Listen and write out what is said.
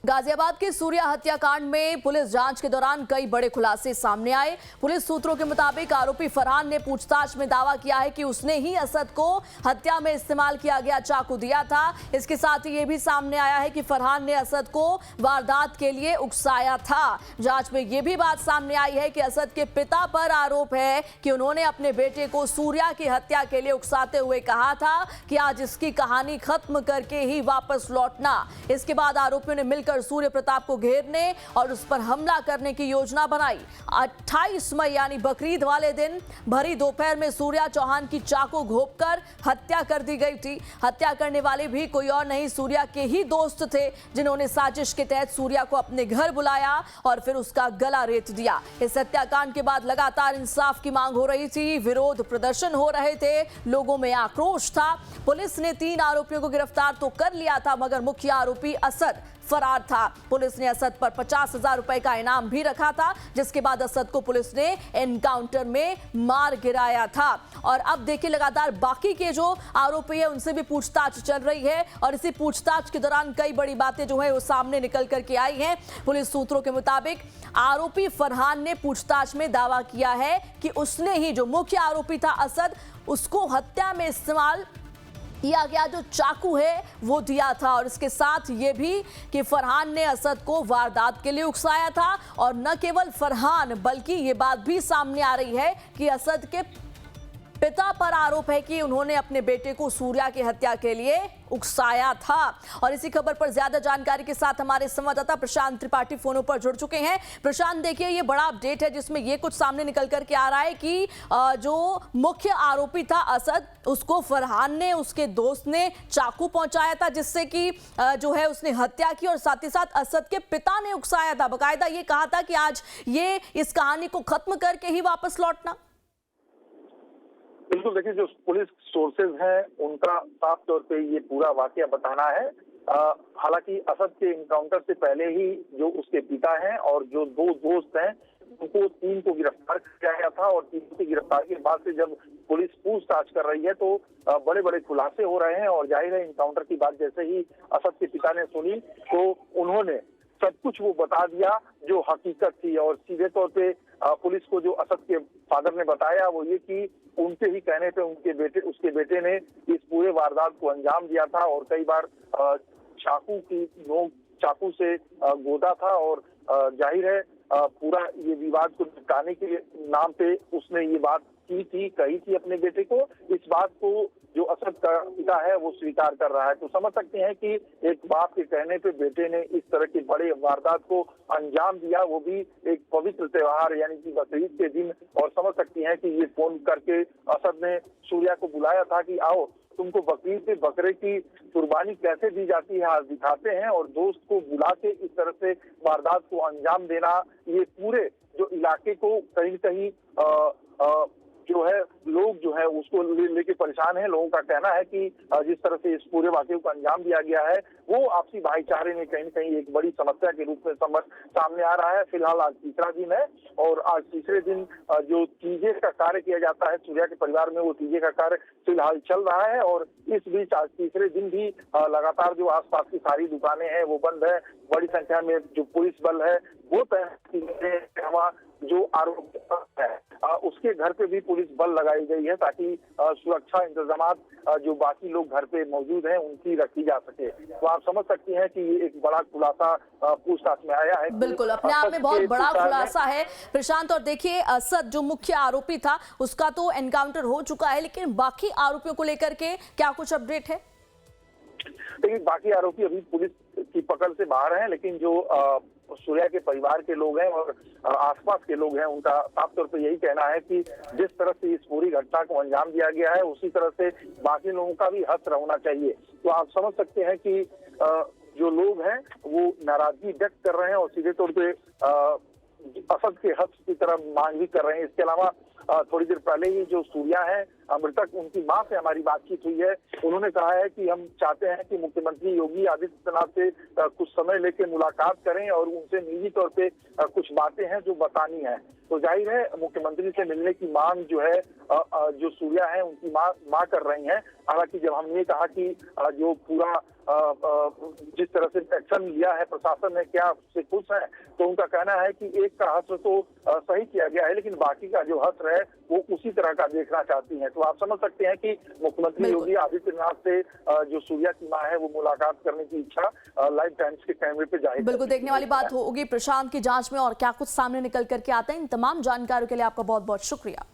गाजियाबाद के सूर्या हत्याकांड में पुलिस जांच के दौरान कई बड़े खुलासे सामने आए। पुलिस सूत्रों के मुताबिक आरोपी फरहान ने पूछताछ में दावा किया है कि उसने ही असद को हत्या में इस्तेमाल किया गया चाकू दिया था। इसके साथ ही ये भी सामने आया है कि फरहान ने असद को वारदात के लिए उकसाया था। जांच में ये भी बात सामने आई है कि असद के पिता पर आरोप है कि उन्होंने अपने बेटे को सूर्या की हत्या के लिए उकसाते हुए कहा था कि आज इसकी कहानी खत्म करके ही वापस लौटना। इसके बाद आरोपियों ने मिलकर सूर्य प्रताप को घेरने और उस पर हमला करने की योजना बनाई। 28 मई यानी बकरीद वाले दिन भरी दोपहर में सूर्या चौहान की चाकू घोंपकर हत्या कर दी गई थी। हत्या करने वाले भी कोई और नहीं, सूर्या के ही दोस्त थे, जिन्होंने साजिश के तहत सूर्या को अपने घर बुलाया और फिर उसका गला रेत दिया। इस हत्याकांड के बाद लगातार इंसाफ की मांग हो रही थी, विरोध प्रदर्शन हो रहे थे, लोगों में आक्रोश था। पुलिस ने 3 आरोपियों को गिरफ्तार तो कर लिया था, मगर मुख्य आरोपी असद फरार था। पुलिस ने असद पर 50,000 रुपए का इनाम भी रखा था, जिसके बाद असद को पुलिस ने एनकाउंटर में मार गिराया था। और अब देखिए, लगातार बाकी के जो आरोपी है उनसे भी पूछताछ चल रही है और इसी पूछताछ के दौरान कई बड़ी बातें जो है वो सामने निकल करके आई हैं। पुलिस सूत्रों के मुताबिक आरोपी फरहान ने पूछताछ में दावा किया है कि उसने ही, जो मुख्य आरोपी था असद, उसको हत्या में इस्तेमाल किया गया जो चाकू है वो दिया था। और इसके साथ ये भी कि फरहान ने असद को वारदात के लिए उकसाया था। और न केवल फरहान, बल्कि ये बात भी सामने आ रही है कि असद के पिता पर आरोप है कि उन्होंने अपने बेटे को सूर्या की हत्या के लिए उकसाया था। और इसी खबर पर ज्यादा जानकारी के साथ हमारे संवाददाता प्रशांत त्रिपाठी फोनों पर जुड़ चुके हैं। प्रशांत, देखिए, ये बड़ा अपडेट है जिसमें ये कुछ सामने निकल करके आ रहा है कि जो मुख्य आरोपी था असद, उसको फरहान ने, उसके दोस्त ने चाकू पहुंचाया था, जिससे कि जो है उसने हत्या की। और साथ ही साथ असद के पिता ने उकसाया था, बाकायदा ये कहा था कि आज ये इस कहानी को खत्म करके ही वापस लौटना। बिल्कुल, देखिए, जो पुलिस सोर्सेज हैं उनका साफ तौर पे ये पूरा वाकया बताना है। हालांकि असद के इनकाउंटर से पहले ही जो उसके पिता हैं और जो 2 दोस्त हैं उनको 3 को गिरफ्तार किया गया था। और 3 की गिरफ्तारी के बाद से जब पुलिस पूछताछ कर रही है तो बड़े बड़े खुलासे हो रहे हैं। और जाहिर है, इनकाउंटर की बात जैसे ही असद के पिता ने सुनी तो उन्होंने सब कुछ वो बता दिया जो हकीकत थी। और सीधे तौर पे पुलिस को जो असद के फादर ने बताया वो ये कि उनके ही कहने पे उसके बेटे ने इस पूरे वारदात को अंजाम दिया था और कई बार चाकू से गोदा था। और जाहिर है, पूरा ये विवाद को निपटाने के नाम पे उसने ये बात कही थी अपने बेटे को। इस बात को जो असद का पिता है वो स्वीकार कर रहा है। तो समझ सकते हैं कि एक बाप के कहने पे बेटे ने इस तरह के बड़े वारदात को अंजाम दिया, वो भी एक पवित्र त्योहार यानी कि बकरीद के दिन। और समझ सकती हैं कि ये फोन करके असद ने सूर्या को बुलाया था कि आओ, तुमको बकरीद पे बकरे की कुर्बानी कैसे दी जाती है आज दिखाते हैं। और दोस्त को बुला के इस तरह से वारदात को अंजाम देना, ये पूरे जो इलाके को कहीं न कहीं जो है लोग जो है उसको लेके परेशान है। लोगों का कहना है कि जिस तरह से इस पूरे वाकये को अंजाम दिया गया है वो आपसी भाईचारे में कहीं न कहीं एक बड़ी समस्या के रूप में सामने आ रहा है। फिलहाल आज तीसरा दिन है और आज तीसरे दिन जो तीजे का कार्य किया जाता है सूर्या के परिवार में, वो तीजे का कार्य फिलहाल चल रहा है। और इस बीच आज तीसरे दिन भी लगातार जो आसपास की सारी दुकानें हैं वो बंद है। बड़ी संख्या में जो पुलिस बल है वो तैनात, जो आरोपी है उसके घर पे भी पुलिस बल लगाई गई है ताकि सुरक्षा इंतजाम जो बाकी लोग घर पे मौजूद हैं उनकी रखी जा सके। तो आप समझ सकती हैं कि ये एक बड़ा खुलासा पूछताछ में आया है। बिल्कुल, अपने आप में बहुत बड़ा खुलासा है प्रशांत। और देखिए, असद जो मुख्य आरोपी था उसका तो एनकाउंटर हो चुका है, लेकिन बाकी आरोपियों को लेकर के क्या कुछ अपडेट है? देखिए, बाकी आरोपी अभी पुलिस की पकड़ से बाहर हैं, लेकिन जो सूर्या के परिवार के लोग हैं और आसपास के लोग हैं उनका साफ तौर पर यही कहना है कि जिस तरह से इस पूरी घटना को अंजाम दिया गया है उसी तरह से बाकी लोगों का भी हश्र होना चाहिए। तो आप समझ सकते हैं कि जो लोग हैं वो नाराजगी व्यक्त कर रहे हैं और सीधे तौर पे असद के हश्र की तरफ मांग भी कर रहे हैं। इसके अलावा थोड़ी देर पहले ही जो सूर्या है मृतक उनकी मां से हमारी बातचीत हुई है। उन्होंने कहा है कि हम चाहते हैं कि मुख्यमंत्री योगी आदित्यनाथ से कुछ समय लेकर मुलाकात करें और उनसे निजी तौर पे कुछ बातें हैं जो बतानी है। तो जाहिर है मुख्यमंत्री से मिलने की मांग जो है जो सूर्या है उनकी मां कर रही हैं। हालांकि जब हमने कहा कि जो पूरा जिस तरह से एक्शन लिया है प्रशासन ने, क्या उससे खुश है, तो उनका कहना है कि एक का हश्र तो सही किया गया है, लेकिन बाकी का जो हश्र है वो उसी तरह का देखना चाहती हैं। तो आप समझ सकते हैं कि मुख्यमंत्री योगी आदित्यनाथ से जो सूर्या की मां है वो मुलाकात करने की इच्छा लाइव टाइम्स के कैमरे पे जाहिर बिल्कुल देखने वाली बात होगी प्रशांत की जांच में और क्या कुछ सामने निकल करके आता है। इन तमाम जानकारियों के लिए आपका बहुत बहुत शुक्रिया।